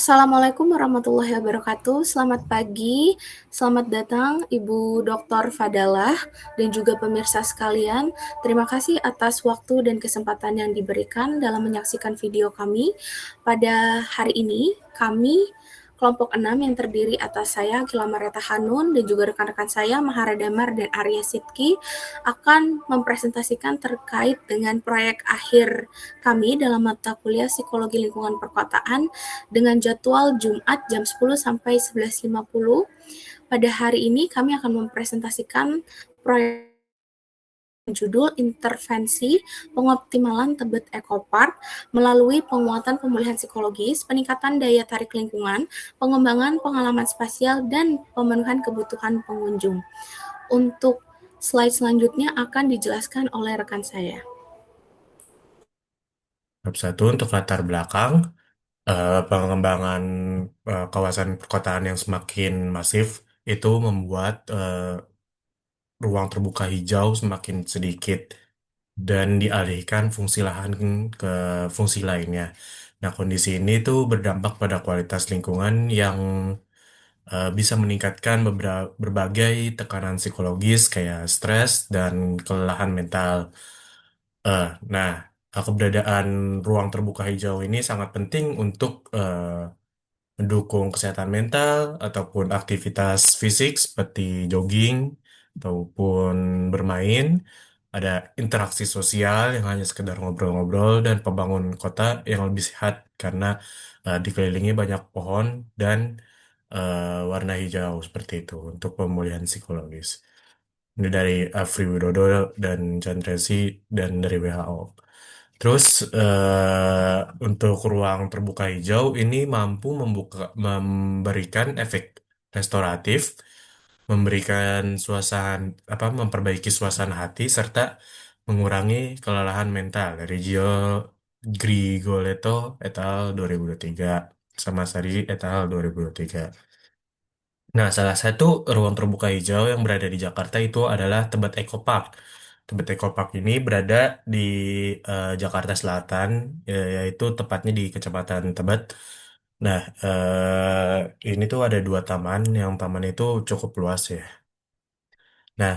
Assalamualaikum warahmatullahi wabarakatuh. Selamat pagi, selamat datang Ibu Dr. Fadalah dan juga pemirsa sekalian. Terima kasih atas waktu dan kesempatan yang diberikan dalam menyaksikan video kami. Pada hari ini, kami kelompok 6 yang terdiri atas saya, Gila Mareta Hanun, dan juga rekan-rekan saya, Mahara Damar dan Arya Sidki, akan mempresentasikan terkait dengan proyek akhir kami dalam mata kuliah Psikologi Lingkungan Perkotaan dengan jadwal Jumat jam 10 sampai 11.50. Pada hari ini kami akan mempresentasikan proyek judul Intervensi Pengoptimalan Tebet Eco Park melalui penguatan pemulihan psikologis, peningkatan daya tarik lingkungan, pengembangan pengalaman spasial, dan pemenuhan kebutuhan pengunjung. Untuk slide selanjutnya akan dijelaskan oleh rekan saya. Bab satu untuk latar belakang pengembangan kawasan perkotaan yang semakin masif itu membuat ruang terbuka hijau semakin sedikit dan dialihkan fungsi lahan ke fungsi lainnya. Nah, kondisi ini tuh berdampak pada kualitas lingkungan yang bisa meningkatkan berbagai tekanan psikologis kayak stres dan kelelahan mental. Nah, keberadaan ruang terbuka hijau ini sangat penting untuk mendukung kesehatan mental ataupun aktivitas fisik seperti jogging ataupun bermain. Ada interaksi sosial yang hanya sekedar ngobrol-ngobrol dan pembangun kota yang lebih sehat karena dikelilingi banyak pohon dan warna hijau seperti itu untuk pemulihan psikologis. Ini dari Afri Widodo dan Chandresi dan dari WHO. Terus untuk ruang terbuka hijau ini mampu memberikan efek restoratif, memberikan suasana memperbaiki suasana hati serta mengurangi kelelahan mental dari Gio Grigoletto et al. 2023 sama Sari et al. 2023. Nah, salah satu ruang terbuka hijau yang berada di Jakarta itu adalah Tebet Eco Park. Tebet Eco Park ini berada di Jakarta Selatan, yaitu tepatnya di Kecamatan Tebet. Nah, ini tuh ada dua taman, yang taman itu cukup luas ya. Nah,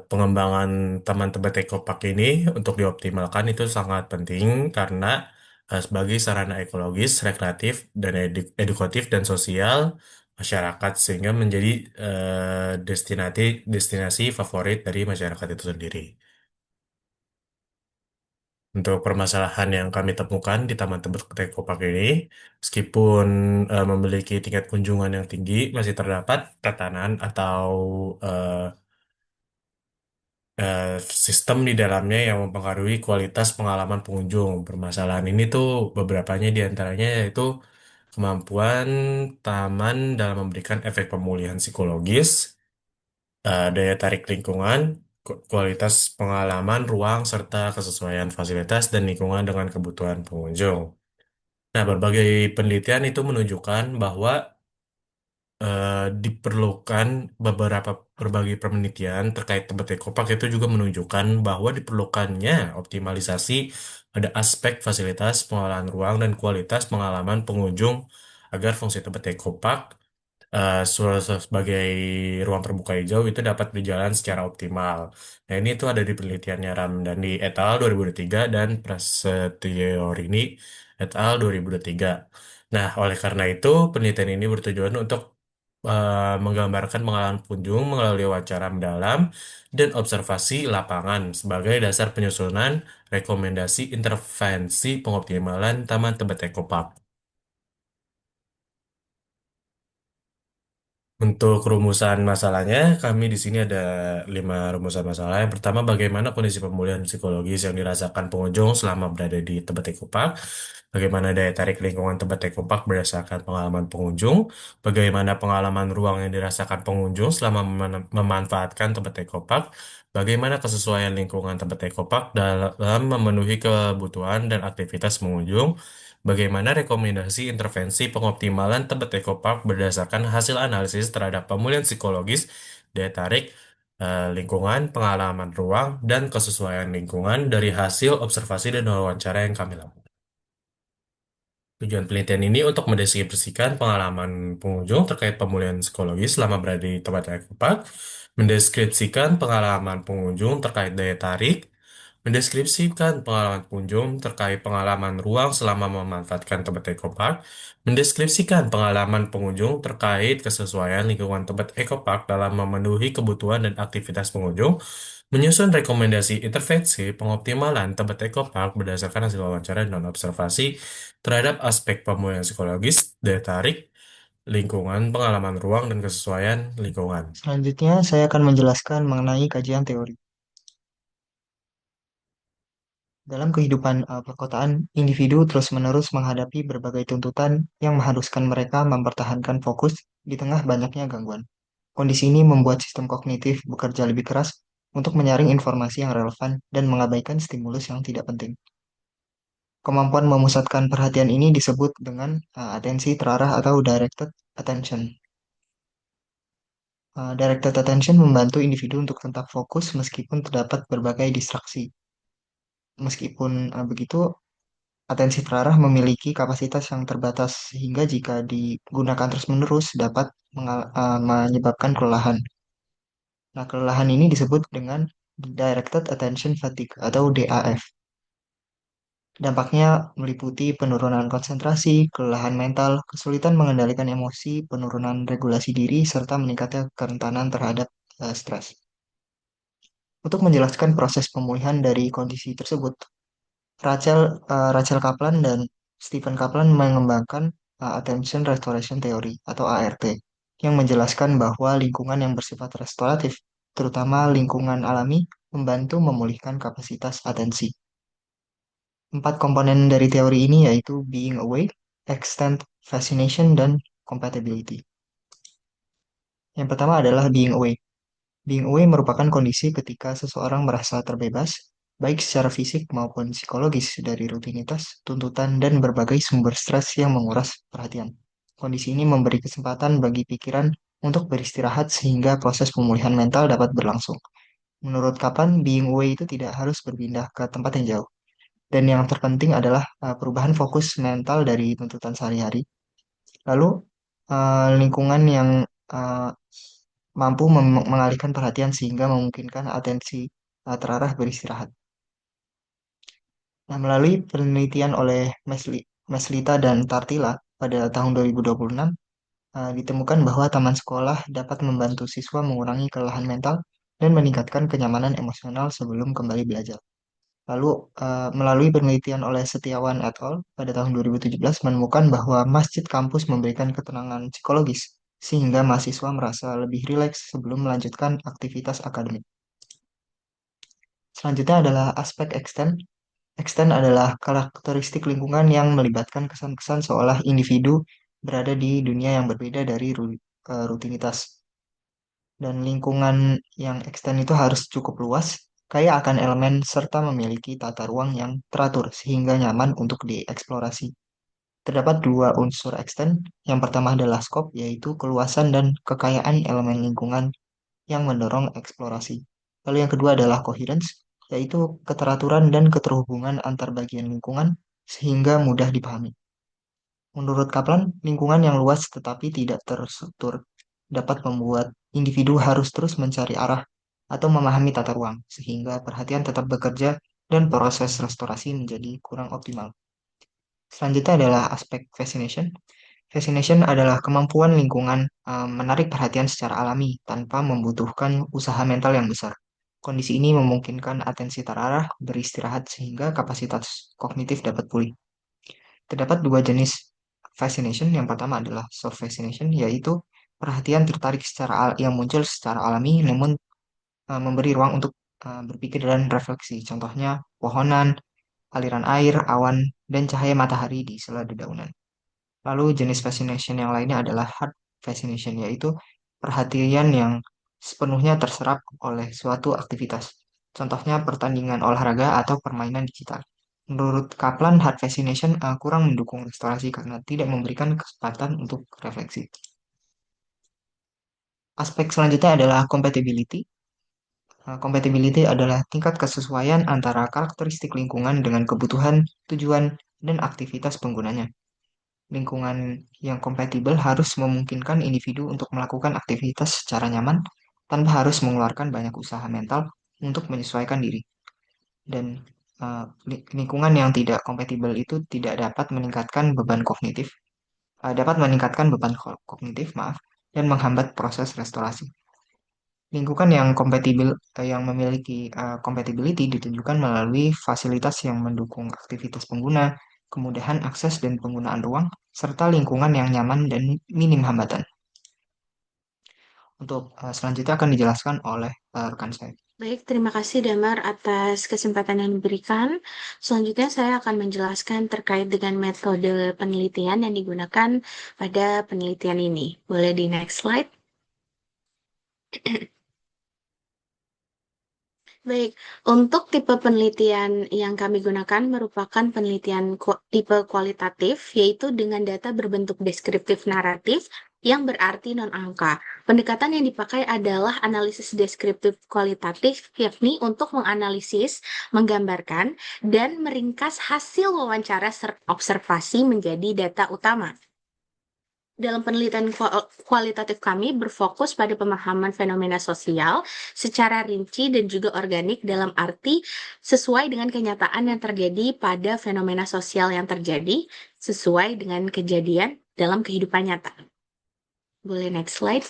pengembangan Taman Tebet Eco Park ini untuk dioptimalkan itu sangat penting karena sebagai sarana ekologis, rekreatif, dan edukatif dan sosial masyarakat sehingga menjadi destinasi favorit dari masyarakat itu sendiri. Untuk permasalahan yang kami temukan di Taman Tebet Eco Park ini, meskipun memiliki tingkat kunjungan yang tinggi, masih terdapat tatanan atau eh, eh, sistem di dalamnya yang mempengaruhi kualitas pengalaman pengunjung. Permasalahan ini tuh beberapanya di antaranya yaitu kemampuan taman dalam memberikan efek pemulihan psikologis, daya tarik lingkungan, kualitas pengalaman ruang, serta kesesuaian fasilitas dan lingkungan dengan kebutuhan pengunjung. Nah, berbagai penelitian itu menunjukkan bahwa diperlukan berbagai penelitian terkait Tebet Eco Park itu juga menunjukkan bahwa diperlukannya optimalisasi pada aspek fasilitas pengolahan ruang dan kualitas pengalaman pengunjung agar fungsi Tebet Eco Park sebagai ruang terbuka hijau itu dapat berjalan secara optimal. Nah, ini tuh ada di penelitiannya Ramdhani et al. 2023 dan Prasetyorini et al. 2023. Nah, oleh karena itu, penelitian ini bertujuan untuk menggambarkan pengalaman pengunjung melalui wawancara mendalam dan observasi lapangan sebagai dasar penyusunan rekomendasi intervensi pengoptimalan Taman Tebet Eco Park. Untuk rumusan masalahnya, kami di sini ada 5 rumusan masalah. Yang pertama, bagaimana kondisi pemulihan psikologis yang dirasakan pengunjung selama berada di Tebet Eco Park? Bagaimana daya tarik lingkungan Tebet Eco Park berdasarkan pengalaman pengunjung? Bagaimana pengalaman ruang yang dirasakan pengunjung selama memanfaatkan Tebet Eco Park? Bagaimana kesesuaian lingkungan Tebet Eco Park dalam memenuhi kebutuhan dan aktivitas pengunjung? Bagaimana rekomendasi intervensi pengoptimalan Tebet Eco Park berdasarkan hasil analisis terhadap pemulihan psikologis, daya tarik, lingkungan, pengalaman ruang, dan kesesuaian lingkungan dari hasil observasi dan wawancara yang kami lakukan. Tujuan penelitian ini untuk mendeskripsikan pengalaman pengunjung terkait pemulihan psikologis selama berada di tempat ekopark, mendeskripsikan pengalaman pengunjung terkait daya tarik, mendeskripsikan pengalaman pengunjung terkait pengalaman ruang selama memanfaatkan tempat ekopark, mendeskripsikan pengalaman pengunjung terkait kesesuaian lingkungan tempat ekopark dalam memenuhi kebutuhan dan aktivitas pengunjung, menyusun rekomendasi intervensi pengoptimalan tempat ekopark berdasarkan hasil wawancara dan observasi terhadap aspek pemulihan psikologis, daya tarik, lingkungan, pengalaman ruang, dan kesesuaian lingkungan. Selanjutnya, saya akan menjelaskan mengenai kajian teori. Dalam kehidupan perkotaan, individu terus-menerus menghadapi berbagai tuntutan yang mengharuskan mereka mempertahankan fokus di tengah banyaknya gangguan. Kondisi ini membuat sistem kognitif bekerja lebih keras untuk menyaring informasi yang relevan dan mengabaikan stimulus yang tidak penting. Kemampuan memusatkan perhatian ini disebut dengan atensi terarah atau directed attention. Directed attention membantu individu untuk tetap fokus meskipun terdapat berbagai distraksi. Meskipun begitu, atensi terarah memiliki kapasitas yang terbatas sehingga jika digunakan terus-menerus dapat menyebabkan kelelahan. Nah, kelelahan ini disebut dengan Directed Attention Fatigue atau DAF. Dampaknya meliputi penurunan konsentrasi, kelelahan mental, kesulitan mengendalikan emosi, penurunan regulasi diri, serta meningkatnya kerentanan terhadap stres. Untuk menjelaskan proses pemulihan dari kondisi tersebut, Rachel Kaplan dan Stephen Kaplan mengembangkan Attention Restoration Theory atau ART yang menjelaskan bahwa lingkungan yang bersifat restoratif, terutama lingkungan alami, membantu memulihkan kapasitas atensi. Empat komponen dari teori ini yaitu being awake, extent, fascination, dan compatibility. Yang pertama adalah being awake. Being awake merupakan kondisi ketika seseorang merasa terbebas, baik secara fisik maupun psikologis dari rutinitas, tuntutan, dan berbagai sumber stres yang menguras perhatian. Kondisi ini memberi kesempatan bagi pikiran untuk beristirahat sehingga proses pemulihan mental dapat berlangsung. Menurut Kapan, being awake itu tidak harus berpindah ke tempat yang jauh. Dan yang terpenting adalah perubahan fokus mental dari tuntutan sehari-hari. Lalu, lingkungan yang uh, mampu mengalihkan perhatian sehingga memungkinkan atensi terarah beristirahat. Nah, melalui penelitian oleh Meslita dan Tartila pada tahun 2026, ditemukan bahwa taman sekolah dapat membantu siswa mengurangi kelelahan mental dan meningkatkan kenyamanan emosional sebelum kembali belajar. Lalu, melalui penelitian oleh Setiawan et al. Pada tahun 2017 menemukan bahwa masjid kampus memberikan ketenangan psikologis sehingga mahasiswa merasa lebih rileks sebelum melanjutkan aktivitas akademik. Selanjutnya adalah aspek extend. Extend adalah karakteristik lingkungan yang melibatkan kesan-kesan seolah individu berada di dunia yang berbeda dari rutinitas. Dan lingkungan yang extend itu harus cukup luas, kaya akan elemen, serta memiliki tata ruang yang teratur sehingga nyaman untuk dieksplorasi. Terdapat dua unsur extend. Yang pertama adalah scope, yaitu keluasan dan kekayaan elemen lingkungan yang mendorong eksplorasi. Lalu yang kedua adalah coherence, yaitu keteraturan dan keterhubungan antar bagian lingkungan sehingga mudah dipahami. Menurut Kaplan, lingkungan yang luas tetapi tidak terstruktur dapat membuat individu harus terus mencari arah atau memahami tata ruang, sehingga perhatian tetap bekerja dan proses restorasi menjadi kurang optimal. Selanjutnya adalah aspek fascination. Fascination adalah kemampuan lingkungan menarik perhatian secara alami tanpa membutuhkan usaha mental yang besar. Kondisi ini memungkinkan atensi terarah beristirahat sehingga kapasitas kognitif dapat pulih. Terdapat dua jenis fascination. Yang pertama adalah soft fascination, yaitu perhatian tertarik yang muncul secara alami namun memberi ruang untuk berpikir dan refleksi. Contohnya pohonan, aliran air, awan, dan cahaya matahari di sela dedaunan. Lalu jenis fascination yang lainnya adalah hard fascination, yaitu perhatian yang sepenuhnya terserap oleh suatu aktivitas. Contohnya pertandingan olahraga atau permainan digital. Menurut Kaplan, hard fascination kurang mendukung restorasi karena tidak memberikan kesempatan untuk refleksi. Aspek selanjutnya adalah compatibility. Compatibility adalah tingkat kesesuaian antara karakteristik lingkungan dengan kebutuhan, tujuan, dan aktivitas penggunanya. Lingkungan yang kompatibel harus memungkinkan individu untuk melakukan aktivitas secara nyaman tanpa harus mengeluarkan banyak usaha mental untuk menyesuaikan diri. Dan lingkungan yang tidak kompatibel itu tidak dapat meningkatkan beban kognitif, maaf, dan menghambat proses restorasi. Lingkungan yang kompatibel, yang memiliki compatibility ditunjukkan melalui fasilitas yang mendukung aktivitas pengguna, kemudahan akses dan penggunaan ruang, serta lingkungan yang nyaman dan minim hambatan. Untuk selanjutnya akan dijelaskan oleh rekan saya. Baik, terima kasih Damar atas kesempatan yang diberikan. Selanjutnya saya akan menjelaskan terkait dengan metode penelitian yang digunakan pada penelitian ini. Boleh di next slide? Baik, untuk tipe penelitian yang kami gunakan merupakan penelitian tipe kualitatif, yaitu dengan data berbentuk deskriptif naratif yang berarti non-angka. Pendekatan yang dipakai adalah analisis deskriptif kualitatif, yakni untuk menganalisis, menggambarkan, dan meringkas hasil wawancara observasi menjadi data utama. Dalam penelitian kualitatif kami berfokus pada pemahaman fenomena sosial secara rinci dan juga organik dalam arti sesuai dengan kenyataan yang terjadi pada fenomena sosial yang terjadi sesuai dengan kejadian dalam kehidupan nyata. Boleh next slide.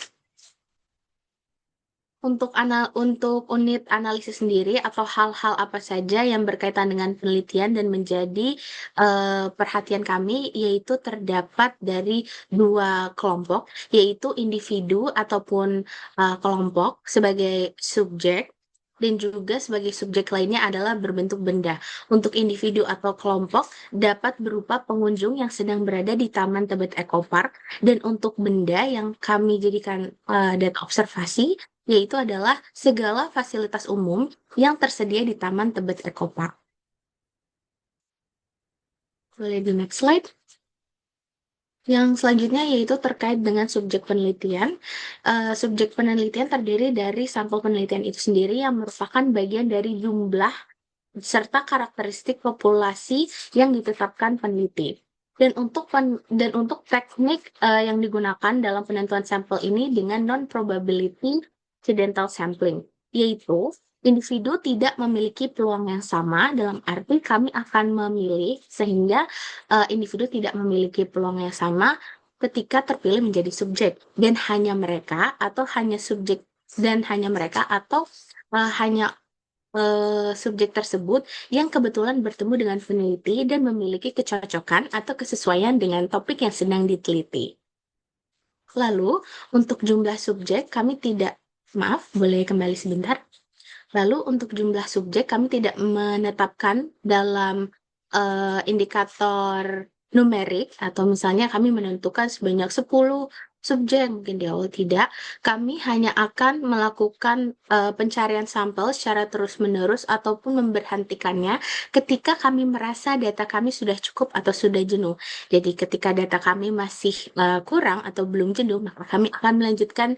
Untuk unit analisis sendiri atau hal-hal apa saja yang berkaitan dengan penelitian dan menjadi perhatian kami, yaitu terdapat dari dua kelompok, yaitu individu ataupun kelompok sebagai subjek, dan juga sebagai subjek lainnya adalah berbentuk benda. Untuk individu atau kelompok dapat berupa pengunjung yang sedang berada di Taman Tebet Eco Park, dan untuk benda yang kami jadikan data observasi, yaitu adalah segala fasilitas umum yang tersedia di Taman Tebet Eco Park. Boleh di next slide. Yang selanjutnya yaitu terkait dengan subjek penelitian. Subjek penelitian terdiri dari sampel penelitian itu sendiri yang merupakan bagian dari jumlah serta karakteristik populasi yang ditetapkan peneliti. Dan untuk teknik yang digunakan dalam penentuan sampel ini dengan non-probability accidental sampling, yaitu individu tidak memiliki peluang yang sama, dalam arti kami akan memilih sehingga individu tidak memiliki peluang yang sama ketika terpilih menjadi subjek, dan hanya mereka atau hanya subjek dan hanya mereka atau hanya subjek tersebut yang kebetulan bertemu dengan peneliti dan memiliki kecocokan atau kesesuaian dengan topik yang sedang diteliti. Lalu, untuk jumlah subjek kami tidak, maaf, boleh kembali sebentar. Lalu, untuk jumlah subjek kami tidak menetapkan dalam indikator numerik, atau misalnya kami menentukan sebanyak 10 subjek, mungkin di awal tidak. Kami hanya akan melakukan pencarian sampel secara terus-menerus ataupun memberhentikannya ketika kami merasa data kami sudah cukup atau sudah jenuh. Jadi ketika data kami masih kurang atau belum jenuh, maka kami akan melanjutkan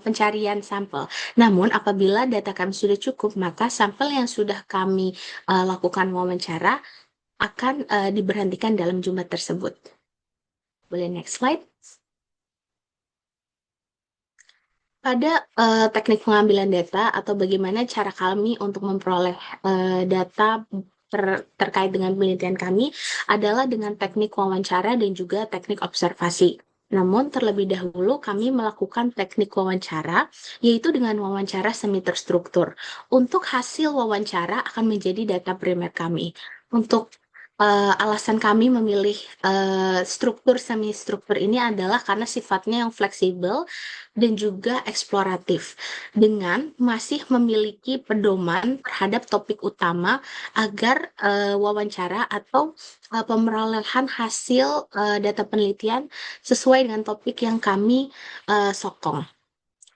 pencarian sampel. Namun apabila data kami sudah cukup, maka sampel yang sudah kami lakukan wawancara akan diberhentikan dalam jumlah tersebut. Boleh next slide. Pada teknik pengambilan data atau bagaimana cara kami untuk memperoleh data terkait dengan penelitian kami adalah dengan teknik wawancara dan juga teknik observasi. Namun terlebih dahulu kami melakukan teknik wawancara, yaitu dengan wawancara semi terstruktur. Untuk hasil wawancara akan menjadi data primer kami. Untuk alasan kami memilih struktur semi struktur ini adalah karena sifatnya yang fleksibel dan juga eksploratif, dengan masih memiliki pedoman terhadap topik utama agar wawancara atau pemerolehan hasil data penelitian sesuai dengan topik yang kami sokong.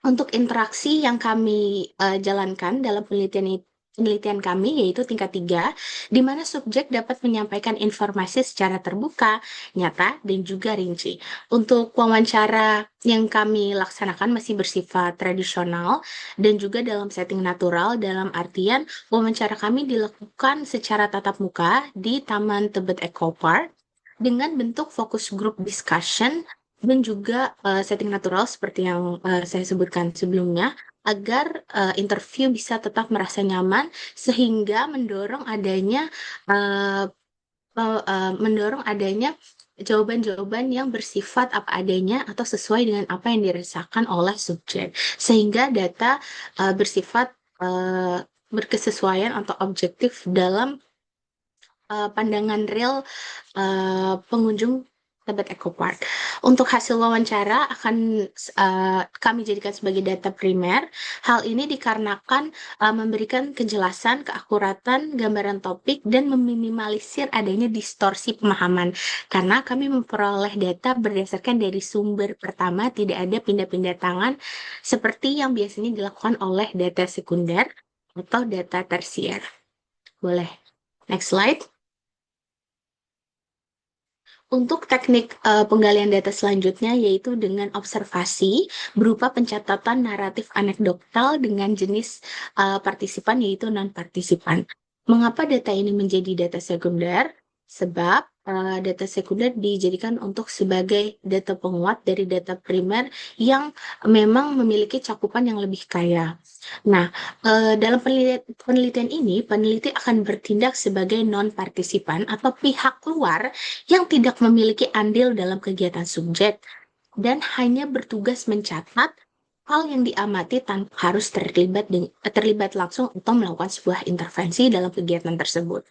Untuk interaksi yang kami jalankan dalam penelitian kami yaitu tingkat 3, di mana subjek dapat menyampaikan informasi secara terbuka, nyata, dan juga rinci. Untuk wawancara yang kami laksanakan masih bersifat tradisional dan juga dalam setting natural, dalam artian wawancara kami dilakukan secara tatap muka di Taman Tebet Eco Park, dengan bentuk focus group discussion dan juga setting natural seperti yang saya sebutkan sebelumnya, agar interview bisa tetap merasa nyaman sehingga uh, mendorong adanya jawaban-jawaban yang bersifat apa adanya atau sesuai dengan apa yang dirasakan oleh subjek, sehingga data bersifat berkesesuaian atau objektif dalam pandangan real pengunjung Tebet Eco Park. Untuk hasil wawancara akan kami jadikan sebagai data primer. Hal ini dikarenakan memberikan kejelasan, keakuratan, gambaran topik, dan meminimalisir adanya distorsi pemahaman. Karena kami memperoleh data berdasarkan dari sumber pertama, tidak ada pindah-pindah tangan seperti yang biasanya dilakukan oleh data sekunder atau data tersier. Boleh. Next slide. Untuk teknik penggalian data selanjutnya yaitu dengan observasi berupa pencatatan naratif anekdotal dengan jenis partisipan yaitu non-partisipan. Mengapa data ini menjadi data sekunder? Sebab data sekunder dijadikan untuk sebagai data penguat dari data primer yang memang memiliki cakupan yang lebih kaya. Nah, dalam penelitian ini, peneliti akan bertindak sebagai non-partisipan atau pihak luar yang tidak memiliki andil dalam kegiatan subjek dan hanya bertugas mencatat hal yang diamati tanpa harus terlibat langsung atau melakukan sebuah intervensi dalam kegiatan tersebut.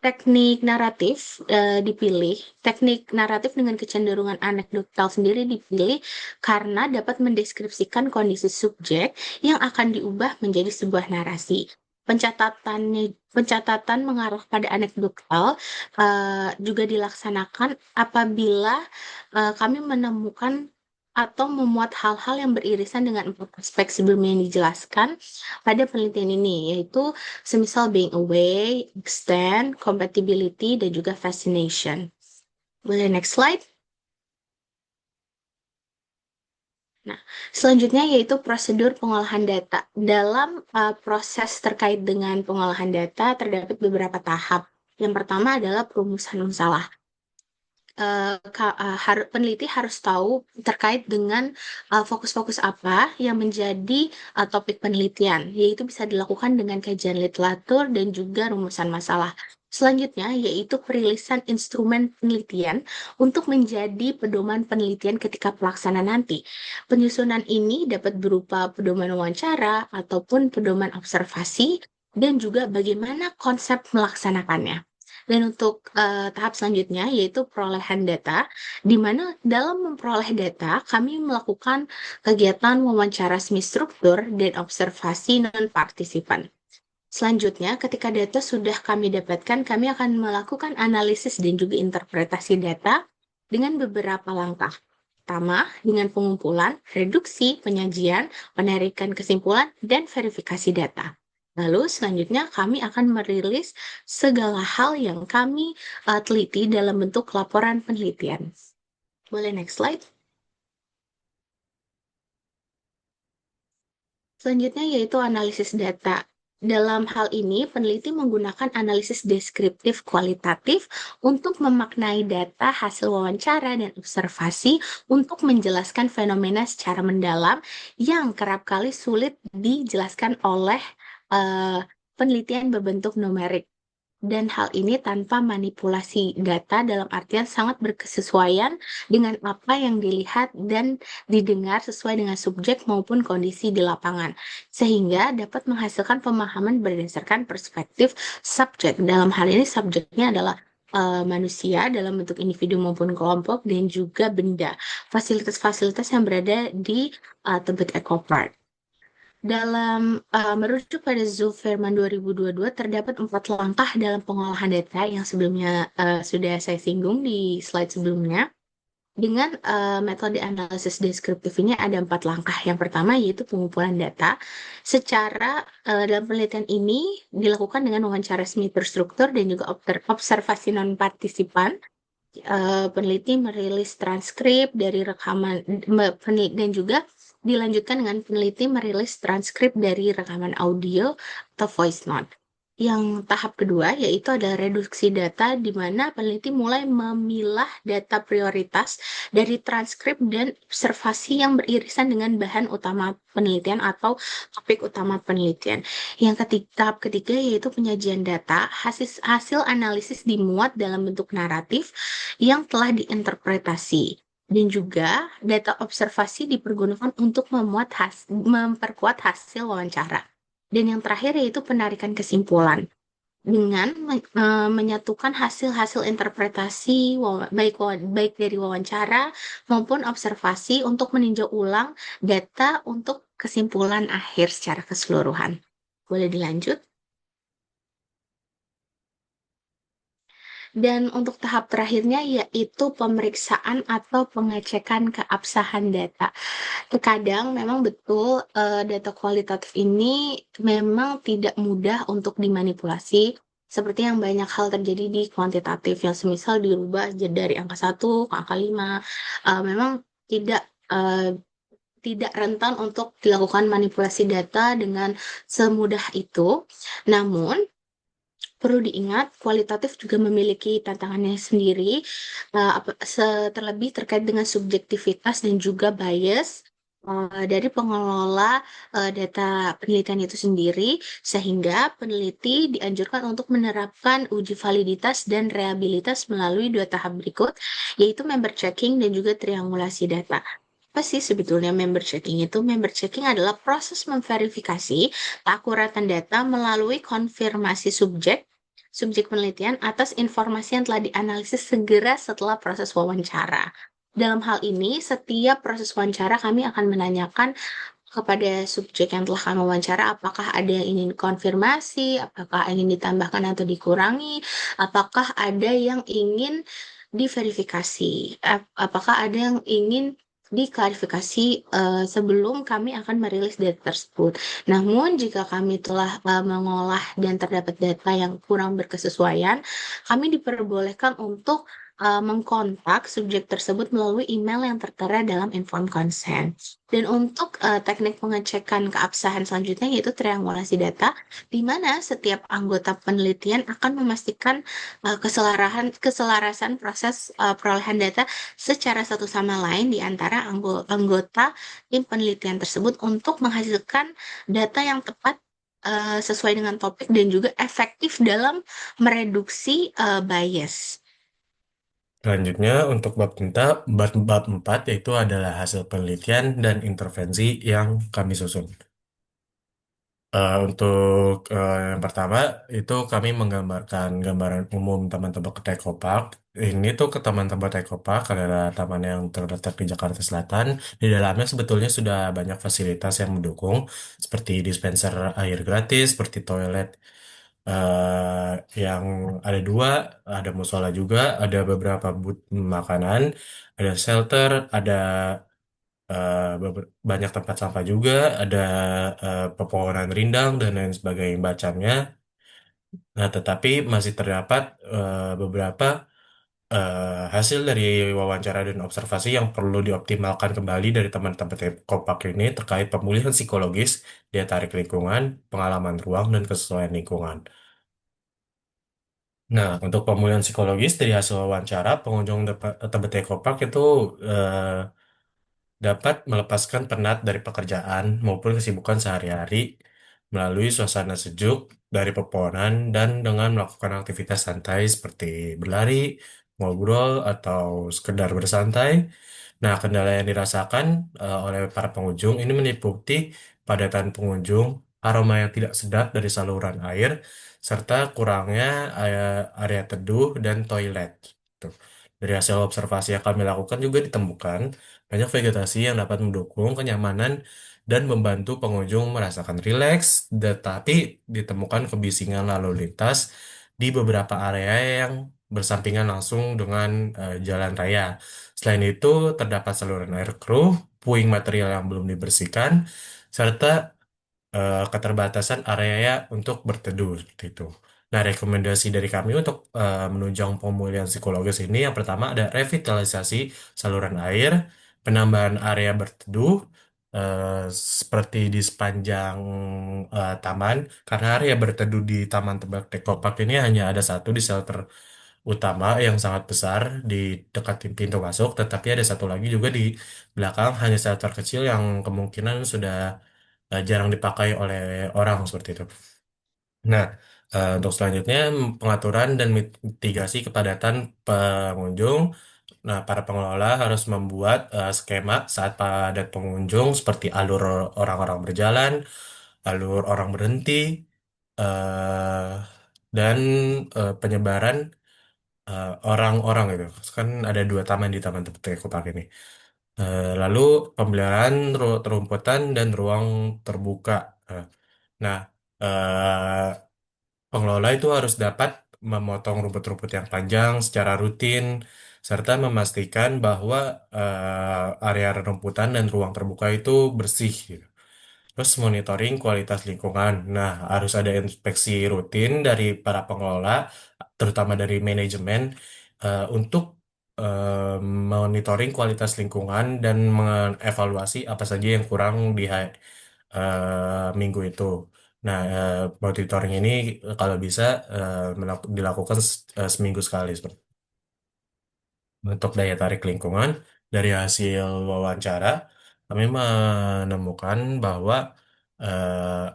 Teknik naratif dipilih. Teknik naratif dengan kecenderungan anekdotal sendiri dipilih karena dapat mendeskripsikan kondisi subjek yang akan diubah menjadi sebuah narasi. Pencatatan mengarah pada anekdotal juga dilaksanakan apabila kami menemukan atau memuat hal-hal yang beririsan dengan empat aspek sebelumnya yang dijelaskan pada penelitian ini, yaitu semisal being away, extend, compatibility, dan juga fascination. Boleh next slide? Nah, selanjutnya yaitu prosedur pengolahan data. Dalam proses terkait dengan pengolahan data, terdapat beberapa tahap. Yang pertama adalah perumusan masalah. Peneliti harus tahu terkait dengan fokus-fokus apa yang menjadi topik penelitian, yaitu bisa dilakukan dengan kajian literatur dan juga rumusan masalah. Selanjutnya, yaitu perilisan instrumen penelitian untuk menjadi pedoman penelitian ketika pelaksanaan nanti. Penyusunan ini dapat berupa pedoman wawancara ataupun pedoman observasi dan juga bagaimana konsep melaksanakannya. Dan untuk tahap selanjutnya yaitu perolehan data, di mana dalam memperoleh data kami melakukan kegiatan wawancara semi struktur dan observasi non-partisipan. Selanjutnya, ketika data sudah kami dapatkan, kami akan melakukan analisis dan juga interpretasi data dengan beberapa langkah. Pertama, dengan pengumpulan, reduksi, penyajian, penarikan kesimpulan, dan verifikasi data. Lalu selanjutnya kami akan merilis segala hal yang kami teliti dalam bentuk laporan penelitian. Boleh next slide? Selanjutnya yaitu analisis data. Dalam hal ini, peneliti menggunakan analisis deskriptif kualitatif untuk memaknai data hasil wawancara dan observasi untuk menjelaskan fenomena secara mendalam yang kerap kali sulit dijelaskan oleh penelitian berbentuk numerik. Dan hal ini tanpa manipulasi data dalam artian sangat berkesesuaian dengan apa yang dilihat dan didengar sesuai dengan subjek maupun kondisi di lapangan, sehingga dapat menghasilkan pemahaman berdasarkan perspektif subjek. Dalam hal ini subjeknya adalah manusia dalam bentuk individu maupun kelompok dan juga benda, fasilitas-fasilitas yang berada di Tebet Eco Park. Dalam merujuk pada Zulferman 2022, terdapat 4 langkah dalam pengolahan data yang sebelumnya sudah saya singgung di slide sebelumnya. Dengan metode analisis deskriptif ini ada 4 langkah. Yang pertama yaitu pengumpulan data. Dalam penelitian ini dilakukan dengan wawancara semi terstruktur dan juga observasi non-partisipan. Peneliti merilis transkrip dari rekaman dan juga dilanjutkan dengan peneliti merilis transkrip dari rekaman audio atau voice note. Yang tahap kedua yaitu ada reduksi data di mana peneliti mulai memilah data prioritas dari transkrip dan observasi yang beririsan dengan bahan utama penelitian atau topik utama penelitian. Tahap ketiga yaitu penyajian data, hasil analisis dimuat dalam bentuk naratif yang telah diinterpretasi. Dan juga data observasi dipergunakan untuk memperkuat hasil wawancara. Dan yang terakhir yaitu penarikan kesimpulan dengan menyatukan hasil-hasil interpretasi baik dari wawancara maupun observasi untuk meninjau ulang data untuk kesimpulan akhir secara keseluruhan. Boleh dilanjut? Dan untuk tahap terakhirnya yaitu pemeriksaan atau pengecekan keabsahan data. Terkadang memang betul data kualitatif ini memang tidak mudah untuk dimanipulasi, seperti yang banyak hal terjadi di kuantitatif yang semisal dirubah dari angka 1 ke angka 5. Memang tidak eh, tidak rentan untuk dilakukan manipulasi data dengan semudah itu. Namun, perlu diingat, kualitatif juga memiliki tantangannya sendiri, terlebih terkait dengan subjektivitas dan juga bias dari pengelola data penelitian itu sendiri, sehingga peneliti dianjurkan untuk menerapkan uji validitas dan reliabilitas melalui dua tahap berikut, yaitu member checking dan juga triangulasi data. Apa sih sebetulnya member checking itu? Member checking adalah proses memverifikasi keakuratan data melalui konfirmasi subjek penelitian atas informasi yang telah dianalisis segera setelah proses wawancara. Dalam hal ini, setiap proses wawancara kami akan menanyakan kepada subjek yang telah kami wawancara apakah ada yang ingin konfirmasi, apakah ingin ditambahkan atau dikurangi, apakah ada yang ingin diverifikasi, apakah ada yang ingin diklarifikasi sebelum kami akan merilis data tersebut. Namun, jika kami telah mengolah dan terdapat data yang kurang berkesesuaian, kami diperbolehkan untuk mengkontak subjek tersebut melalui email yang tertera dalam informed consent. Dan untuk teknik pengecekan keabsahan selanjutnya yaitu triangulasi data, di mana setiap anggota penelitian akan memastikan keselarasan proses perolehan data secara satu sama lain di antara anggota tim penelitian tersebut untuk menghasilkan data yang tepat sesuai dengan topik dan juga efektif dalam mereduksi bias. Selanjutnya, untuk bab 4 yaitu adalah hasil penelitian dan intervensi yang kami susun. Untuk yang pertama itu kami menggambarkan gambaran umum Taman Tebet Tekopark. Ini tuh ke Taman Tebet Tekopark adalah taman yang terletak di Jakarta Selatan. Di dalamnya sebetulnya sudah banyak fasilitas yang mendukung, seperti dispenser air gratis, seperti toilet yang ada dua, ada musola juga, ada beberapa booth makanan, ada shelter, ada banyak tempat sampah juga, ada pepohonan rindang dan lain sebagainya bacanya. Nah, tetapi masih terdapat beberapa hasil dari wawancara dan observasi yang perlu dioptimalkan kembali dari teman-teman Kopak ini terkait pemulihan psikologis, daya tarik lingkungan, pengalaman ruang, dan kesesuaian lingkungan. Nah, untuk pemulihan psikologis dari hasil wawancara, pengunjung Tebet Eco Park itu eh, dapat melepaskan penat dari pekerjaan maupun kesibukan sehari-hari melalui suasana sejuk dari pepohonan dan dengan melakukan aktivitas santai seperti berlari, ngobrol, atau sekedar bersantai. Nah, kendala yang dirasakan oleh para pengunjung ini meliputi padatan pengunjung, aroma yang tidak sedap dari saluran air, serta kurangnya area teduh dan toilet. Tuh. Dari hasil observasi yang kami lakukan juga ditemukan banyak vegetasi yang dapat mendukung kenyamanan dan membantu pengunjung merasakan rileks, tetapi ditemukan kebisingan lalu lintas di beberapa area yang bersampingan langsung dengan jalan raya. Selain itu, terdapat saluran air keruh, puing material yang belum dibersihkan, serta keterbatasan area untuk berteduh seperti itu. Nah, rekomendasi dari kami untuk menunjang pemulihan psikologis ini yang pertama ada revitalisasi saluran air, penambahan area berteduh, eh, seperti di sepanjang taman, karena area berteduh di Taman Tebak Tekopak ini hanya ada satu di shelter utama yang sangat besar di dekat pintu masuk, tetapi ada satu lagi juga di belakang, hanya shelter kecil yang kemungkinan sudah jarang dipakai oleh orang seperti itu. Nah, untuk selanjutnya pengaturan dan mitigasi kepadatan pengunjung. Nah, para pengelola harus membuat skema saat padat pengunjung seperti alur orang-orang berjalan, alur orang berhenti, eh, dan penyebaran orang-orang gitu. Kan ada dua taman di Taman Teko Park ini. Lalu pemeliharaan terumputan dan ruang terbuka. Eh, Nah, eh, pengelola itu harus dapat memotong rumput-rumput yang panjang secara rutin, serta memastikan bahwa area rumputan dan ruang terbuka itu bersih, gitu. Terus monitoring kualitas lingkungan. Nah, harus ada inspeksi rutin dari para pengelola, terutama dari manajemen, untuk eh, monitoring kualitas lingkungan dan mengevaluasi apa saja yang kurang di minggu itu. Nah, monitoring ini kalau bisa dilakukan seminggu sekali. Untuk daya tarik lingkungan, dari hasil wawancara, kami menemukan bahwa eh,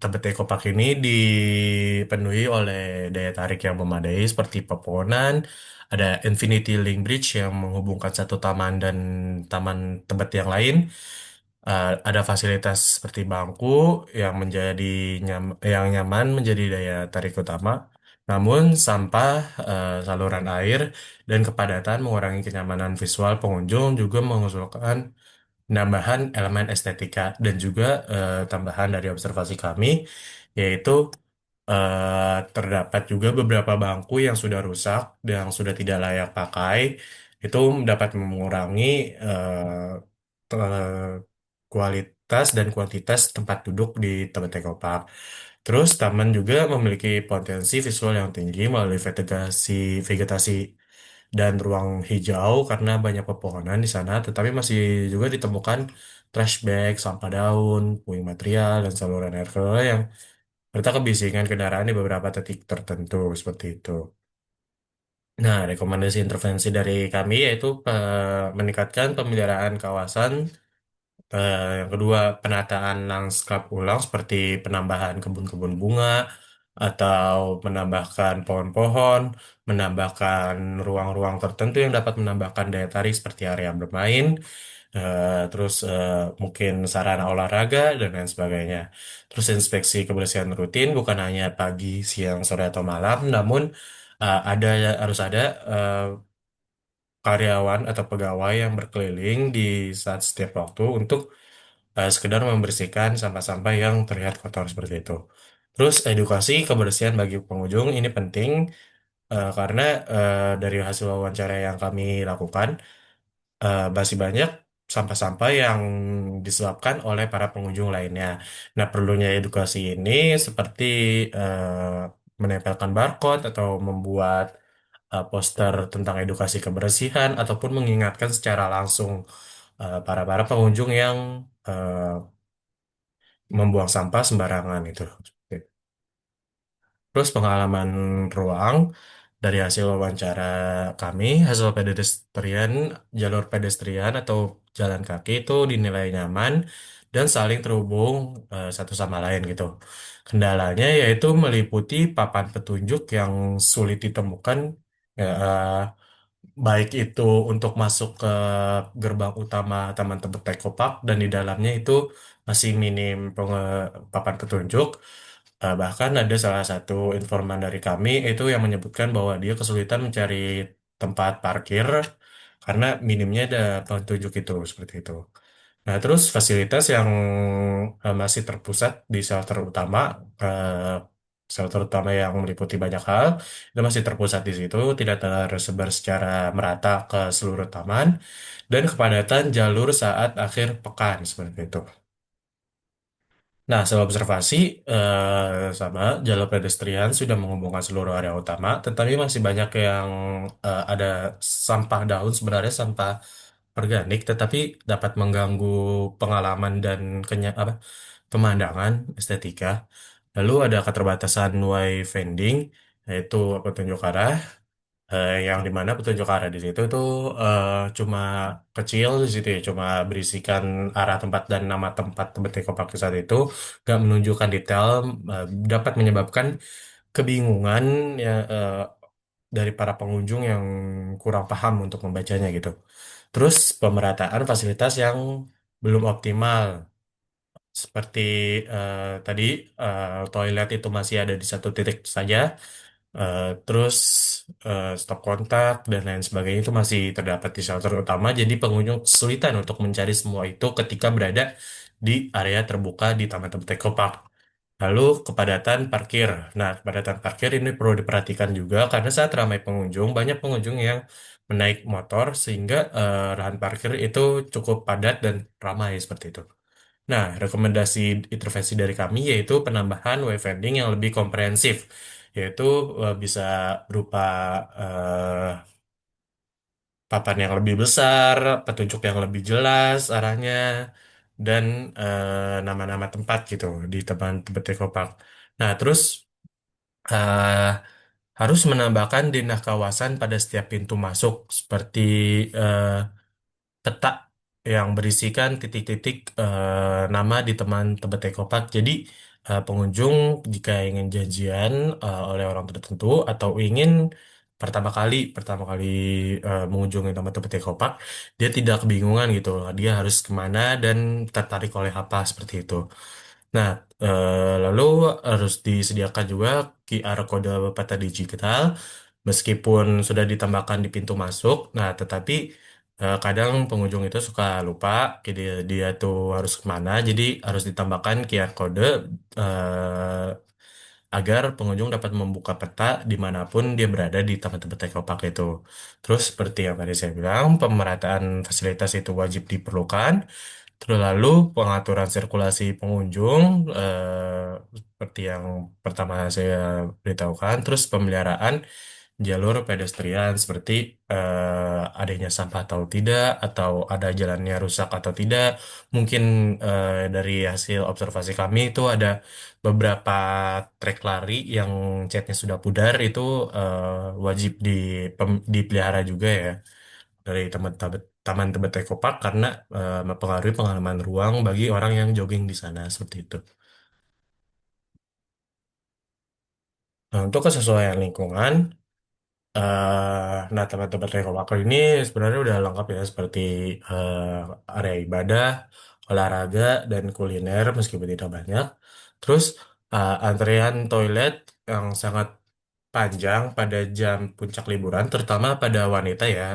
Tebet Eco Park ini dipenuhi oleh daya tarik yang memadai seperti pepohonan, ada Infinity Link Bridge yang menghubungkan satu taman dan taman Tebet yang lain. Ada fasilitas seperti bangku yang nyaman menjadi daya tarik utama. Namun sampah, saluran air, dan kepadatan mengurangi kenyamanan visual pengunjung juga mengusulkan penambahan elemen estetika dan juga tambahan dari observasi kami, yaitu terdapat juga beberapa bangku yang sudah rusak dan sudah tidak layak pakai. Itu dapat mengurangi kualitas dan kuantitas tempat duduk di Taman Teknopark. Terus taman juga memiliki potensi visual yang tinggi melalui vegetasi dan ruang hijau karena banyak pepohonan di sana, tetapi masih juga ditemukan trash bag, sampah daun, puing material, dan saluran air keluar yang serta kebisingan kendaraan di beberapa titik tertentu seperti itu. Nah, rekomendasi intervensi dari kami yaitu meningkatkan pemeliharaan kawasan. Yang kedua, penataan lanskap ulang seperti penambahan kebun-kebun bunga atau menambahkan pohon-pohon, menambahkan ruang-ruang tertentu yang dapat menambahkan daya tarik seperti area bermain, terus mungkin sarana olahraga dan lain sebagainya. Terus inspeksi kebersihan rutin bukan hanya pagi, siang, sore atau malam, namun ada harus ada eh, karyawan atau pegawai yang berkeliling di saat setiap waktu untuk sekedar membersihkan sampah-sampah yang terlihat kotor seperti itu. Terus edukasi kebersihan bagi pengunjung ini penting karena dari hasil wawancara yang kami lakukan masih banyak sampah-sampah yang disebabkan oleh para pengunjung lainnya. Nah, perlunya edukasi ini seperti menempelkan barcode atau membuat poster tentang edukasi kebersihan ataupun mengingatkan secara langsung para para pengunjung yang eh, membuang sampah sembarangan itu. Terus pengalaman ruang dari hasil wawancara kami, hasil pedestrian, jalur pedestrian atau jalan kaki itu dinilai nyaman dan saling terhubung satu sama lain gitu. Kendalanya yaitu meliputi papan petunjuk yang sulit ditemukan, ya, baik itu untuk masuk ke gerbang utama Taman Tebet Eco Park dan di dalamnya itu masih minim papan petunjuk. Bahkan ada salah satu informan dari kami itu yang menyebutkan bahwa dia kesulitan mencari tempat parkir karena minimnya ada petunjuk itu seperti itu. Nah, terus fasilitas yang masih terpusat di shelter utama yang meliputi banyak hal, itu masih terpusat di situ, tidak tersebar secara merata ke seluruh taman, dan kepadatan jalur saat akhir pekan seperti itu. Nah, setelah observasi, sama jalur pedestrian sudah menghubungkan seluruh area utama, tetapi masih banyak yang ada sampah daun, sebenarnya sampah organik, tetapi dapat mengganggu pengalaman dan apa, pemandangan estetika. Lalu ada keterbatasan wayfinding, yaitu petunjuk arah, yang dimana petunjuk arah di situ tuh cuma kecil di situ ya, cuma berisikan arah tempat dan nama tempat Tebet Eco Park saat itu, nggak menunjukkan detail, dapat menyebabkan kebingungan ya, dari para pengunjung yang kurang paham untuk membacanya gitu. Terus pemerataan fasilitas yang belum optimal, seperti tadi toilet itu masih ada di satu titik saja, terus stop kontak dan lain sebagainya itu masih terdapat di shelter utama, jadi pengunjung kesulitan untuk mencari semua itu ketika berada di area terbuka di Taman Tebet Eco Park. Lalu kepadatan parkir. Nah, kepadatan parkir ini perlu diperhatikan juga karena saat ramai pengunjung, banyak pengunjung yang menaik motor sehingga lahan parkir itu cukup padat dan ramai seperti itu. Nah, rekomendasi intervensi dari kami yaitu penambahan wayfinding yang lebih komprehensif, yaitu bisa berupa papan yang lebih besar, petunjuk yang lebih jelas arahnya, dan nama-nama tempat gitu di Taman Tebet Eco Park. Nah, terus eh, harus menambahkan denah kawasan pada setiap pintu masuk, seperti eh, peta yang berisikan titik-titik nama di teman Tebet Eco Park. Jadi pengunjung jika ingin janjian oleh orang tertentu atau ingin pertama kali mengunjungi Taman Tebet Eco Park, dia tidak kebingungan gitu. Dia harus kemana dan tertarik oleh apa seperti itu. Nah, lalu harus disediakan juga QR kode peta digital, meskipun sudah ditambahkan di pintu masuk. Nah, tetapi kadang pengunjung itu suka lupa, dia tuh harus kemana, jadi harus ditambahkan QR kode agar pengunjung dapat membuka peta dimanapun dia berada di tempat-tempat Ecopark itu. Terus seperti yang tadi saya bilang, pemerataan fasilitas itu wajib diperlukan. Terus lalu pengaturan sirkulasi pengunjung, seperti yang pertama saya beritahukan. Terus pemeliharaan jalur pedestrian, seperti adanya sampah atau tidak, atau ada jalannya rusak atau tidak. Mungkin dari hasil observasi kami itu ada beberapa trek lari yang catnya sudah pudar, itu wajib dipelihara juga ya dari Taman Tebet Eco Park, karena mempengaruhi pengalaman ruang bagi orang yang jogging di sana seperti itu. Nah, untuk kesesuaian lingkungan, nah, tempat-tempat Eco ini sebenarnya udah lengkap ya, seperti area ibadah, olahraga, dan kuliner meskipun tidak banyak. Terus antrean toilet yang sangat panjang pada jam puncak liburan, terutama pada wanita ya.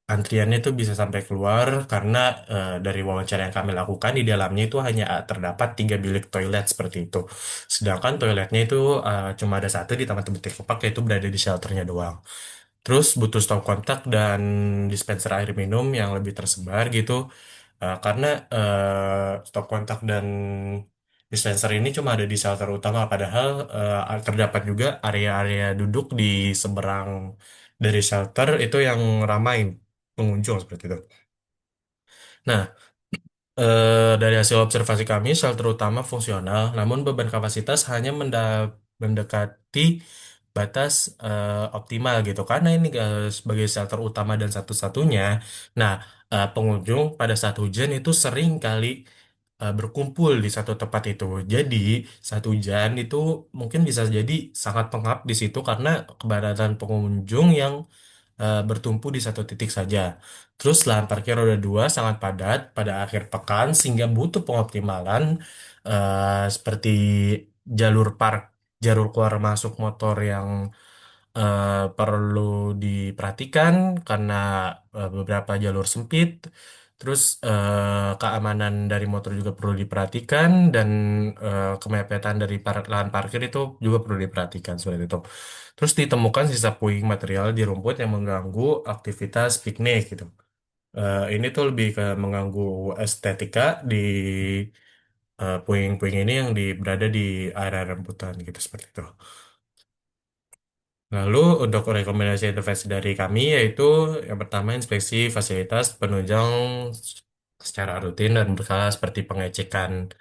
Antriannya itu bisa sampai keluar karena dari wawancara yang kami lakukan, di dalamnya itu hanya terdapat 3 bilik toilet seperti itu. Sedangkan toiletnya itu cuma ada satu di Taman Tebet Eco yaitu berada di shelternya doang. Terus butuh stop kontak dan dispenser air minum yang lebih tersebar gitu. Karena stop kontak dan dispenser ini cuma ada di shelter utama, padahal terdapat juga area-area duduk di seberang dari shelter itu yang ramai pengunjung seperti itu. Nah, dari hasil observasi kami, shelter utama fungsional, namun beban kapasitas hanya mendekati batas optimal gitu. Karena ini sebagai shelter utama dan satu-satunya, nah pengunjung pada saat hujan itu sering kali berkumpul di satu tempat itu. Jadi saat hujan itu mungkin bisa jadi sangat pengap di situ karena kepadatan pengunjung yang bertumpu di satu titik saja. Terus lahan parkir roda dua sangat padat pada akhir pekan sehingga butuh pengoptimalan, seperti jalur park, jalur keluar masuk motor yang perlu diperhatikan karena beberapa jalur sempit. Terus keamanan dari motor juga perlu diperhatikan, dan kemepetan dari lahan parkir itu juga perlu diperhatikan seperti itu. Terus ditemukan sisa puing material di rumput yang mengganggu aktivitas piknik gitu. Ini tuh lebih ke mengganggu estetika di puing-puing ini yang berada di area rambutan gitu seperti itu. Lalu untuk rekomendasi intervensi dari kami yaitu yang pertama inspeksi fasilitas penunjang secara rutin dan berkala seperti pengecekan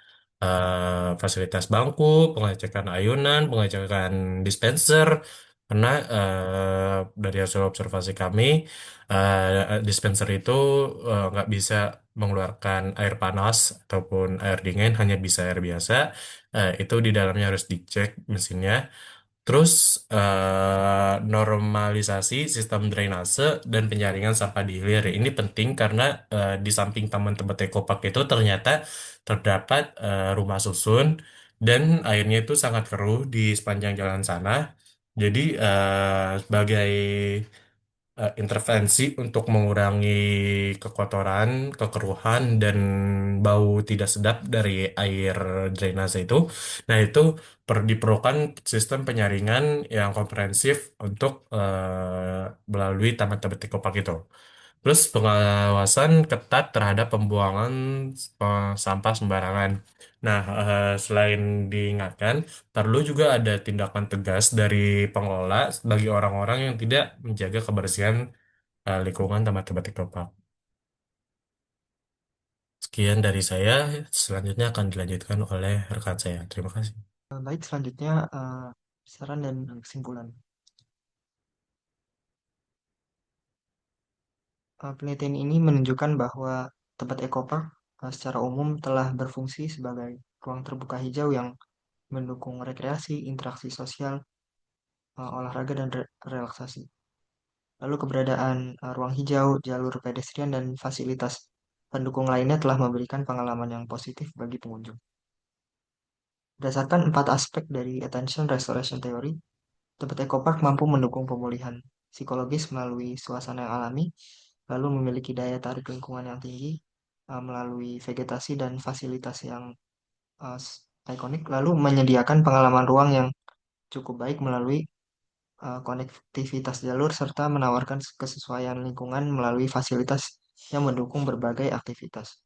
fasilitas bangku, pengecekan ayunan, pengecekan dispenser. Karena dari hasil observasi kami dispenser itu nggak bisa mengeluarkan air panas ataupun air dingin, hanya bisa air biasa. Itu di dalamnya harus dicek mesinnya. Terus normalisasi sistem drainase dan penyaringan sampah di hilir. Ini penting karena di samping Taman Tebet Eco Park itu ternyata terdapat rumah susun dan airnya itu sangat keruh di sepanjang jalan sana. Jadi sebagai intervensi untuk mengurangi kekotoran, kekeruhan, dan bau tidak sedap dari air drainase itu. Nah, itu diperlukan sistem penyaringan yang komprehensif untuk melalui Taman Tebet Eco Park itu. Plus pengawasan ketat terhadap pembuangan sampah sembarangan. Nah, selain diingatkan, perlu juga ada tindakan tegas dari pengelola bagi orang-orang yang tidak menjaga kebersihan lingkungan Taman Tebet Eco Park. Sekian dari saya, selanjutnya akan dilanjutkan oleh rekan saya. Terima kasih. Baik, selanjutnya saran dan kesimpulan. Penelitian ini menunjukkan bahwa tempat ekopark secara umum telah berfungsi sebagai ruang terbuka hijau yang mendukung rekreasi, interaksi sosial, olahraga, dan relaksasi. Lalu keberadaan ruang hijau, jalur pedestrian, dan fasilitas pendukung lainnya telah memberikan pengalaman yang positif bagi pengunjung. Berdasarkan 4 aspek dari Attention Restoration Theory, tempat ekopark mampu mendukung pemulihan psikologis melalui suasana yang alami, lalu memiliki daya tarik lingkungan yang tinggi melalui vegetasi dan fasilitas yang uh, ikonik, lalu menyediakan pengalaman ruang yang cukup baik melalui konektivitas jalur serta menawarkan kesesuaian lingkungan melalui fasilitas yang mendukung berbagai aktivitas.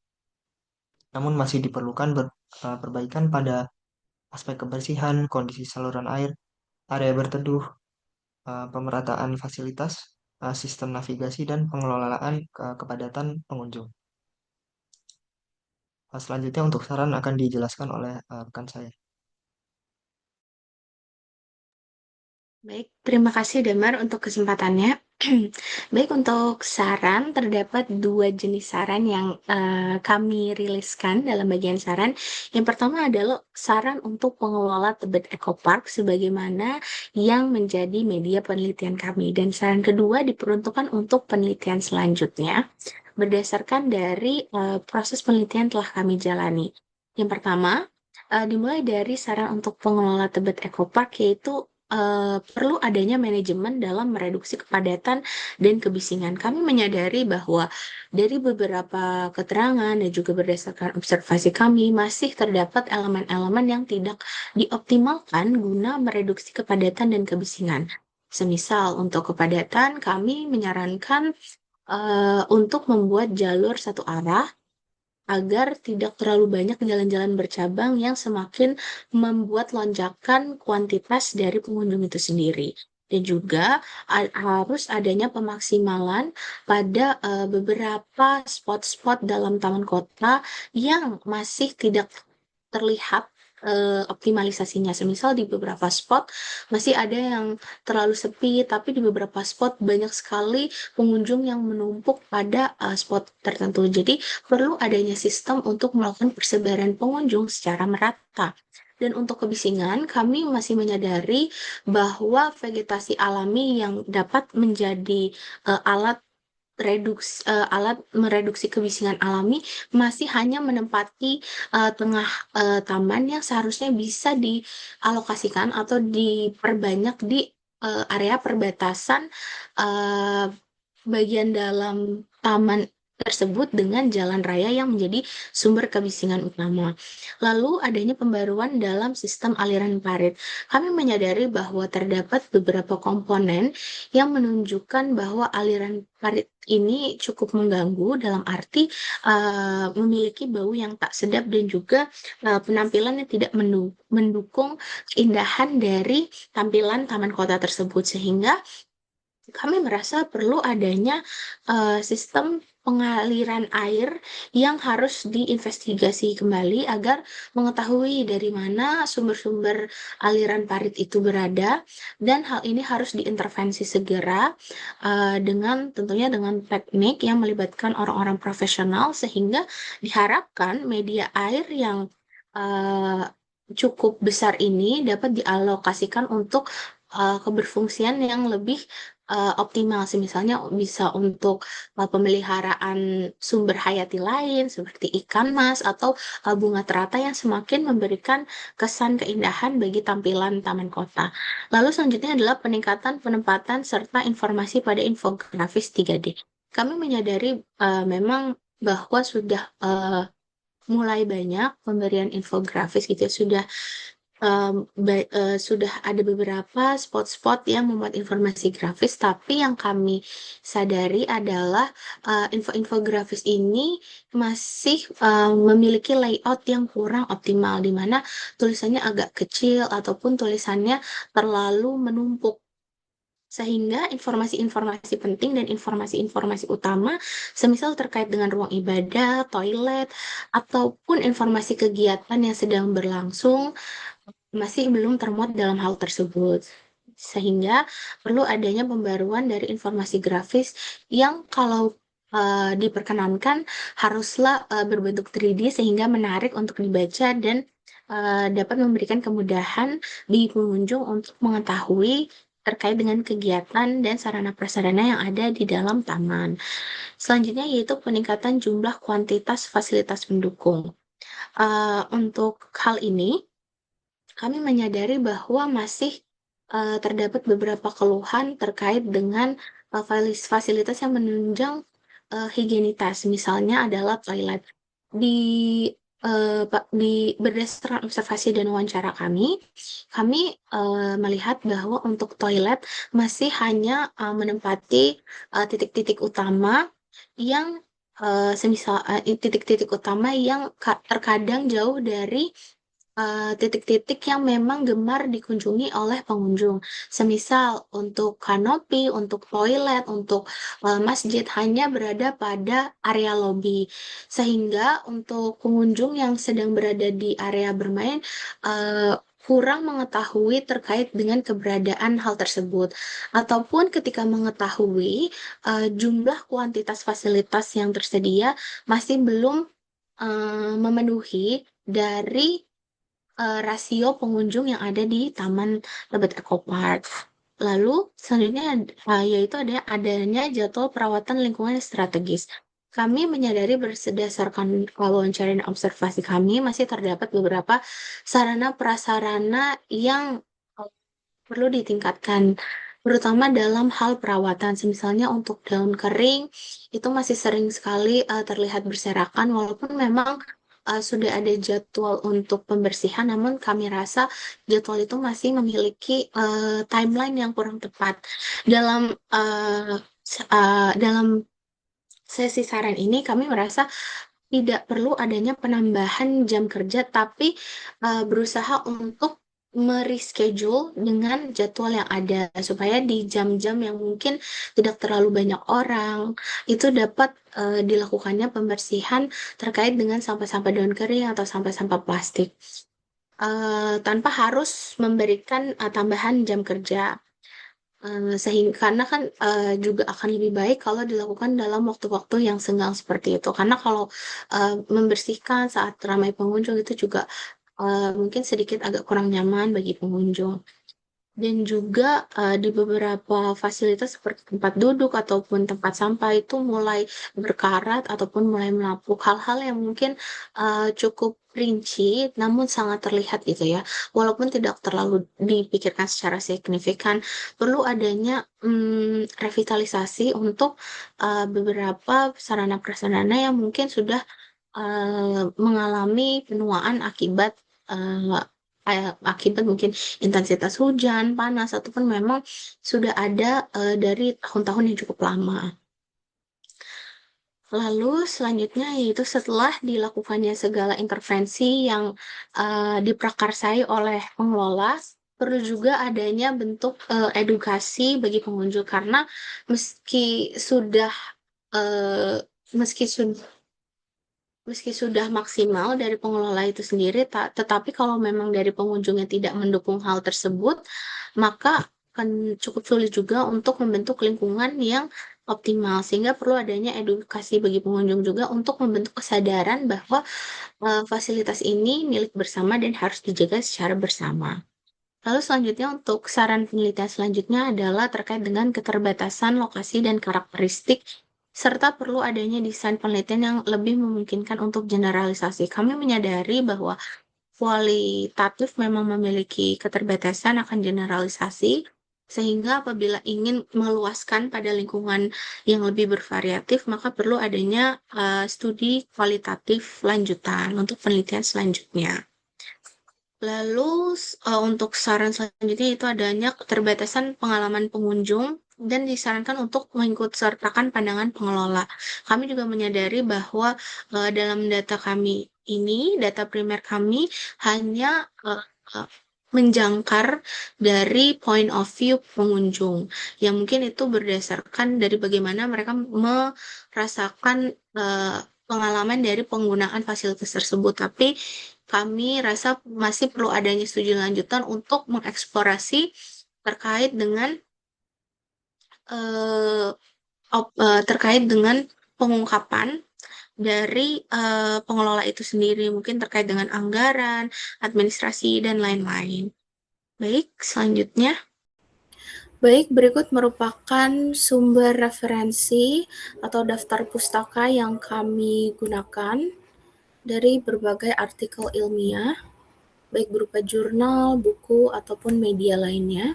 Namun masih diperlukan perbaikan pada aspek kebersihan, kondisi saluran air, area berteduh, pemerataan fasilitas, sistem navigasi, dan pengelolaan kepadatan pengunjung. Selanjutnya untuk saran akan dijelaskan oleh rekan saya. Baik, terima kasih Damar untuk kesempatannya. Baik, untuk saran, terdapat dua jenis saran yang kami riliskan dalam bagian saran. Yang pertama adalah saran untuk pengelola Tebet Eco Park sebagaimana yang menjadi media penelitian kami. Dan saran kedua diperuntukkan untuk penelitian selanjutnya berdasarkan dari proses penelitian telah kami jalani. Yang pertama, dimulai dari saran untuk pengelola Tebet Eco Park yaitu perlu adanya manajemen dalam mereduksi kepadatan dan kebisingan. Kami menyadari bahwa dari beberapa keterangan dan juga berdasarkan observasi kami masih terdapat elemen-elemen yang tidak dioptimalkan guna mereduksi kepadatan dan kebisingan. Semisal untuk kepadatan, kami menyarankan untuk membuat jalur satu arah agar tidak terlalu banyak jalan-jalan bercabang yang semakin membuat lonjakan kuantitas dari pengunjung itu sendiri. Dan juga harus adanya pemaksimalan pada beberapa spot-spot dalam taman kota yang masih tidak terlihat optimalisasinya. Semisal di beberapa spot masih ada yang terlalu sepi, tapi di beberapa spot banyak sekali pengunjung yang menumpuk pada spot tertentu. Jadi perlu adanya sistem untuk melakukan persebaran pengunjung secara merata. Dan untuk kebisingan, kami masih menyadari bahwa vegetasi alami yang dapat menjadi alat mereduksi kebisingan alami masih hanya menempati tengah taman yang seharusnya bisa dialokasikan atau diperbanyak di area perbatasan uh, bagian dalam taman tersebut dengan jalan raya yang menjadi sumber kebisingan utama. Lalu adanya pembaruan dalam sistem aliran parit. Kami menyadari bahwa terdapat beberapa komponen yang menunjukkan bahwa aliran parit ini cukup mengganggu dalam arti memiliki bau yang tak sedap dan juga penampilan yang tidak mendukung keindahan dari tampilan taman kota tersebut, sehingga kami merasa perlu adanya sistem pengaliran air yang harus diinvestigasi kembali agar mengetahui dari mana sumber-sumber aliran parit itu berada, dan hal ini harus diintervensi segera dengan tentunya dengan teknik yang melibatkan orang-orang profesional, sehingga diharapkan media air yang uh, cukup besar ini dapat dialokasikan untuk keberfungsian yang lebih optimal, misalnya bisa untuk pemeliharaan sumber hayati lain seperti ikan mas atau bunga teratai yang semakin memberikan kesan keindahan bagi tampilan taman kota. Lalu selanjutnya adalah peningkatan penempatan serta informasi pada infografis 3D. Kami menyadari memang bahwa sudah mulai banyak pemberian infografis gitu ya, sudah ada beberapa spot-spot yang membuat informasi grafis, tapi yang kami sadari adalah infografis ini masih memiliki layout yang kurang optimal, di mana tulisannya agak kecil ataupun tulisannya terlalu menumpuk, sehingga informasi-informasi penting dan informasi-informasi utama, semisal terkait dengan ruang ibadah, toilet, ataupun informasi kegiatan yang sedang berlangsung, masih belum termuat dalam hal tersebut. Sehingga perlu adanya pembaruan dari informasi grafis yang kalau diperkenankan haruslah berbentuk 3D sehingga menarik untuk dibaca dan dapat memberikan kemudahan bagi pengunjung untuk mengetahui terkait dengan kegiatan dan sarana prasarana yang ada di dalam taman. Selanjutnya yaitu peningkatan jumlah kuantitas fasilitas pendukung. Untuk hal ini, kami menyadari bahwa masih terdapat beberapa keluhan terkait dengan fasilitas yang menunjang higienitas, misalnya adalah toilet. Di berdasarkan observasi dan wawancara kami melihat bahwa untuk toilet masih hanya menempati titik-titik utama yang semisal titik-titik utama yang terkadang jauh dari titik-titik yang memang gemar dikunjungi oleh pengunjung. Semisal untuk kanopi, untuk toilet, untuk masjid hanya berada pada area lobi. Sehingga untuk pengunjung yang sedang berada di area bermain kurang mengetahui terkait dengan keberadaan hal tersebut. Ataupun ketika mengetahui jumlah kuantitas fasilitas yang tersedia masih belum memenuhi dari rasio pengunjung yang ada di Taman Lebet Eco Park. Lalu selanjutnya yaitu adanya jadwal perawatan lingkungan yang strategis. Kami menyadari berdasarkan wawancara dan observasi kami masih terdapat beberapa sarana prasarana yang perlu ditingkatkan, terutama dalam hal perawatan. Misalnya untuk daun kering itu masih sering sekali terlihat berserakan, walaupun memang sudah ada jadwal untuk pembersihan, namun kami rasa jadwal itu masih memiliki timeline yang kurang tepat. Dalam sesi saran ini kami merasa tidak perlu adanya penambahan jam kerja, tapi berusaha untuk mereschedule dengan jadwal yang ada supaya di jam-jam yang mungkin tidak terlalu banyak orang itu dapat dilakukannya pembersihan terkait dengan sampah-sampah daun kering atau sampah-sampah plastik tanpa harus memberikan tambahan jam kerja. Sehingga karena kan juga akan lebih baik kalau dilakukan dalam waktu-waktu yang senggang seperti itu. Karena kalau membersihkan saat ramai pengunjung itu juga mungkin sedikit agak kurang nyaman bagi pengunjung. Dan juga di beberapa fasilitas seperti tempat duduk ataupun tempat sampah itu mulai berkarat ataupun mulai melapuk. Hal-hal yang mungkin cukup rinci namun sangat terlihat gitu ya. Walaupun tidak terlalu dipikirkan secara signifikan, perlu adanya revitalisasi untuk beberapa sarana prasarana yang mungkin sudah mengalami penuaan akibat mungkin intensitas hujan, panas, ataupun memang sudah ada dari tahun-tahun yang cukup lama. Lalu selanjutnya yaitu setelah dilakukannya segala intervensi yang diprakarsai oleh pengelola, perlu juga adanya bentuk edukasi bagi pengunjung karena meski sudah eh, meski sudah Meski sudah maksimal dari pengelola itu sendiri, tetapi kalau memang dari pengunjungnya tidak mendukung hal tersebut, maka akan cukup sulit juga untuk membentuk lingkungan yang optimal. Sehingga perlu adanya edukasi bagi pengunjung juga untuk membentuk kesadaran bahwa fasilitas ini milik bersama dan harus dijaga secara bersama. Lalu selanjutnya untuk saran penelitian selanjutnya adalah terkait dengan keterbatasan lokasi dan karakteristik serta perlu adanya desain penelitian yang lebih memungkinkan untuk generalisasi. Kami menyadari bahwa kualitatif memang memiliki keterbatasan akan generalisasi, sehingga apabila ingin meluaskan pada lingkungan yang lebih bervariatif, maka perlu adanya studi kualitatif lanjutan untuk penelitian selanjutnya. Lalu untuk saran selanjutnya itu adanya keterbatasan pengalaman pengunjung dan disarankan untuk mengikut sertakan pandangan pengelola. Kami juga menyadari bahwa dalam data kami ini, data primer kami hanya uh, menjangkar dari point of view pengunjung, yang mungkin itu berdasarkan dari bagaimana mereka merasakan pengalaman dari penggunaan fasilitas tersebut. Tapi kami rasa masih perlu adanya studi lanjutan untuk mengeksplorasi terkait dengan eh, terkait dengan pengungkapan dari pengelola itu sendiri, mungkin terkait dengan anggaran, administrasi, dan lain-lain. Baik, selanjutnya. Baik, berikut merupakan sumber referensi atau daftar pustaka yang kami gunakan dari berbagai artikel ilmiah, baik berupa jurnal, buku, ataupun media lainnya.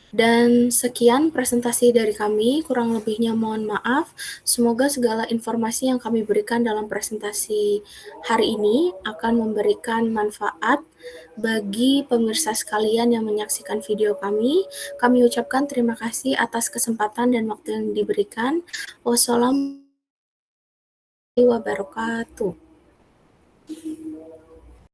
Dan sekian presentasi dari kami, kurang lebihnya mohon maaf. Semoga segala informasi yang kami berikan dalam presentasi hari ini akan memberikan manfaat bagi pemirsa sekalian yang menyaksikan video kami. Kami ucapkan terima kasih atas kesempatan dan waktu yang diberikan. Wassalamualaikum warahmatullahi wabarakatuh.